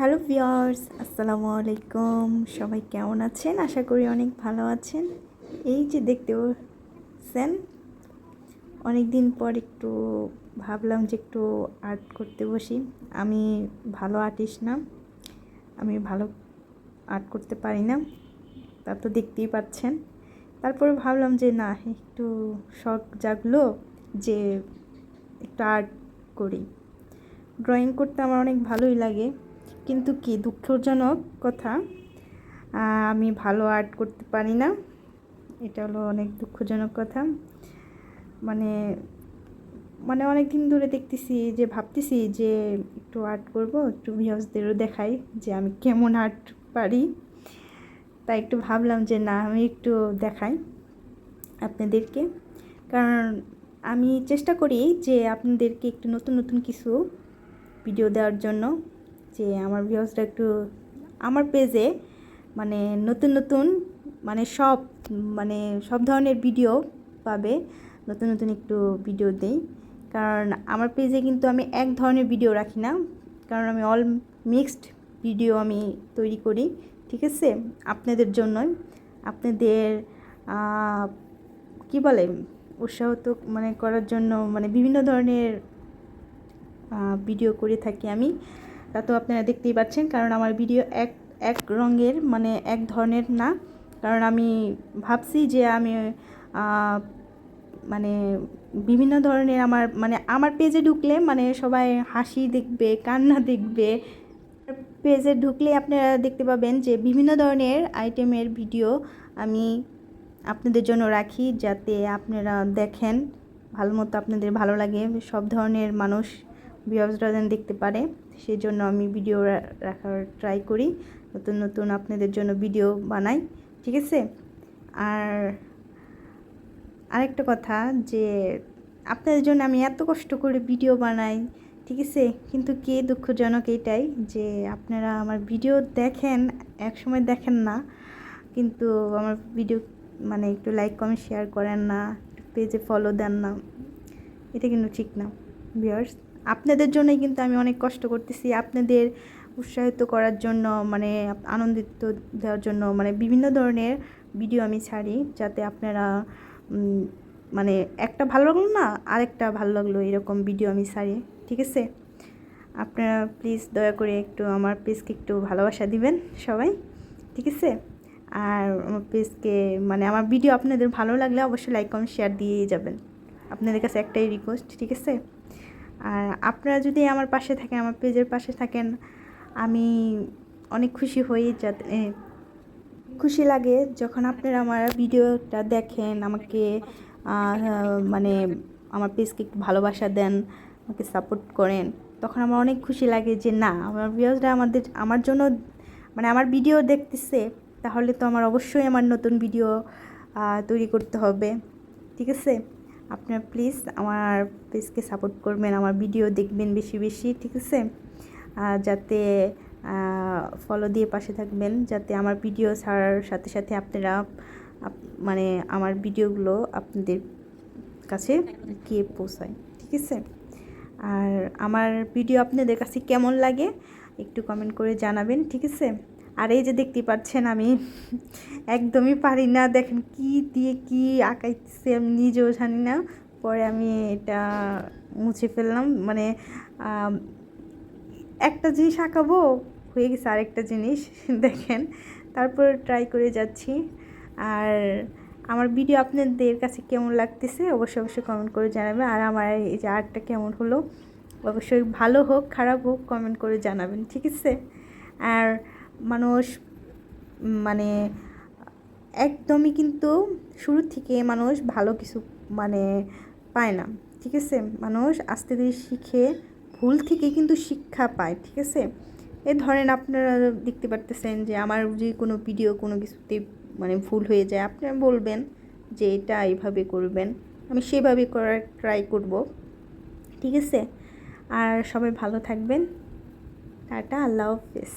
Hello viewers, আসসালামু আলাইকুম। সবাই কেমন আছেন? আশা করি অনেক ভালো আছেন। এই যে দেখতে পাচ্ছেন, অনেক দিন পর একটু ভাবলাম যে একটু আর্ট করতে বসি। আমি ভালো আর্টিস্ট না, আমি ভালো আর্ট করতে পারি না, তা তো দেখতেই পাচ্ছেন। তারপরে ভাবলাম যে না, একটু শখ জাগলো যে একটু আর্ট করি। ড্রয়িং করতে আমার অনেক ভালোই লাগে, কিন্তু কি দুঃখজনক কথা, আমি ভালো আর্ট করতে পারি না। এটা হলো অনেক দুঃখজনক কথা। মানে মানে অনেক দিন ধরে দেখতেছি যে ভাবতেছি যে একটু আর্ট করব, একটু ভিউয়ার্সদেরও দেখাই যে আমি কেমন আর্ট পারি। তাই একটু ভাবলাম যে না, আমি একটু দেখাই আপনাদেরকে। কারণ আমি চেষ্টা করি যে আপনাদেরকে একটু নতুন নতুন কিছু ভিডিও দেওয়ার জন্য, যে আমার ভিউয়ার্সরা একটু আমার পেজে মানে নতুন নতুন সব ধরনের ভিডিও পাবে। নতুন নতুন একটু ভিডিও দেই, কারণ আমার পেজে কিন্তু আমি এক ধরনের ভিডিও রাখি না, কারণ আমি অল মিক্সড ভিডিও আমি তৈরি করি। ঠিক আছে, আপনাদের জন্যই, আপনাদের কি বলে উৎসাহিত করার জন্য বিভিন্ন ধরনের ভিডিও করে থাকি আমি। তা তো আপনারা দেখতেই পাচ্ছেন, কারণ আমার ভিডিও এক এক রঙের এক ধরনের না। কারণ আমি ভাবছি যে আমি বিভিন্ন ধরনের আমার পেজে ঢুকলে সবাই হাসি দেখবে, কান্না দেখবে। পেজে ঢুকলে আপনারা দেখতে পাবেন যে বিভিন্ন ধরনের আইটেমের ভিডিও আমি আপনাদের জন্য রাখি, যাতে আপনারা দেখেন ভালো মতো, আপনাদের ভালো লাগে, সব ধরনের মানুষ ভিউয়ার্সরা যেন দেখতে পারে। সেই জন্য আমি ভিডিও রাখার ট্রাই করি, নতুন নতুন আপনাদের জন্য ভিডিও বানাই। ঠিক আছে। আর আরেকটা কথা, যে আপনাদের জন্য আমি এত কষ্ট করে ভিডিও বানাই, ঠিক আছে, কিন্তু কি দুঃখজনক এটাই যে আপনারা আমার ভিডিও দেখেন, এক সময় দেখেন না, কিন্তু আমার ভিডিও একটু লাইক কমেন্ট শেয়ার করেন না, পেজে ফলো দেন না। এটা কিন্তু ঠিক না ভিউয়ার্স। আপনাদের জন্যই কিন্তু আমি অনেক কষ্ট করতেছি, আপনাদের উৎসাহিত করার জন্য, আনন্দিত দেওয়ার জন্য বিভিন্ন ধরনের ভিডিও আমি ছাড়ি, যাতে আপনারা একটা ভালো লাগলো না আরেকটা ভালো লাগলো, এরকম ভিডিও আমি ছাড়ি। ঠিক আছে, আপনারা প্লিজ দয়া করে একটু আমার পেজকে একটু ভালোবাসা দিবেন সবাই। ঠিক আছে। আর আমার পেজকে আমার ভিডিও আপনাদের ভালো লাগলে অবশ্যই লাইক কমেন্ট শেয়ার দিয়ে যাবেন, আপনাদের কাছে একটাই রিকোয়েস্ট। ঠিক আছে। আর আপনারা যদি আমার পাশে থাকেন, আমার পেজের পাশে থাকেন, আমি অনেক খুশি হই, যাতে খুশি লাগে যখন আপনারা আমার ভিডিওটা দেখেন, আমাকে আমার পেজকে একটু ভালোবাসা দেন, আমাকে সাপোর্ট করেন। তখন আমার অনেক খুশি লাগে যে না, আমার ভিউয়ার্সরা আমার জন্য আমার ভিডিও দেখতেছে, তাহলে তো আমার অবশ্যই আমার নতুন ভিডিও তৈরি করতে হবে। ঠিক আছে। আপনারা প্লিজ আমার পেজকে সাপোর্ট করবেন, আমার ভিডিও দেখবেন বেশি বেশি। ঠিক আছে। যাতে ফলো দিয়ে পাশে থাকবেন, যাতে আমার ভিডিও ছাড়ার সাথে সাথে আপনারা আমার ভিডিওগুলো আপনাদের কাছে গিয়ে পৌঁছায়। ঠিক আছে। আর আমার ভিডিও আপনাদের কাছে কেমন লাগে একটু কমেন্ট করে জানাবেন। ঠিক আছে। আর এই যে দেখতে পাচ্ছেন, আমি একদমই পারি না, দেখেন কি দিয়ে কি আঁকাইতেছে আমি নিজেও জানি না। পরে আমি এটা মুছে ফেললাম, একটা জিনিস আঁকাবো, হয়ে গেছে আরেকটা জিনিস দেখেন। তারপর ট্রাই করে যাচ্ছি। আর আমার ভিডিও আপনাদের কাছে কেমন লাগতেছে অবশ্যই অবশ্যই কমেন্ট করে জানাবেন। আর আমার এই যে আর্টটা কেমন হলো অবশ্যই ভালো হোক খারাপ হোক কমেন্ট করে জানাবেন। ঠিক আছে। আর মানুষ একদমই কিন্তু শুরু থেকে মানুষ ভালো কিছু পায় না। ঠিক আছে। মানুষ আস্তে ধীরে শিখে, ভুল থেকে কিন্তু শিক্ষা পায়। ঠিক আছে। এই ধরেন আপনারা দেখতে পারতেছেন যে আমার যে কোনো ভিডিও কোনো কিছুতে ভুল হয়ে যায়, আপনারা বলবেন যে এটা এইভাবে করবেন, আমি সেভাবে করার ট্রাই করব। ঠিক আছে। আর সবাই ভালো থাকবেন। টাটা, আল্লাহ হাফেজ।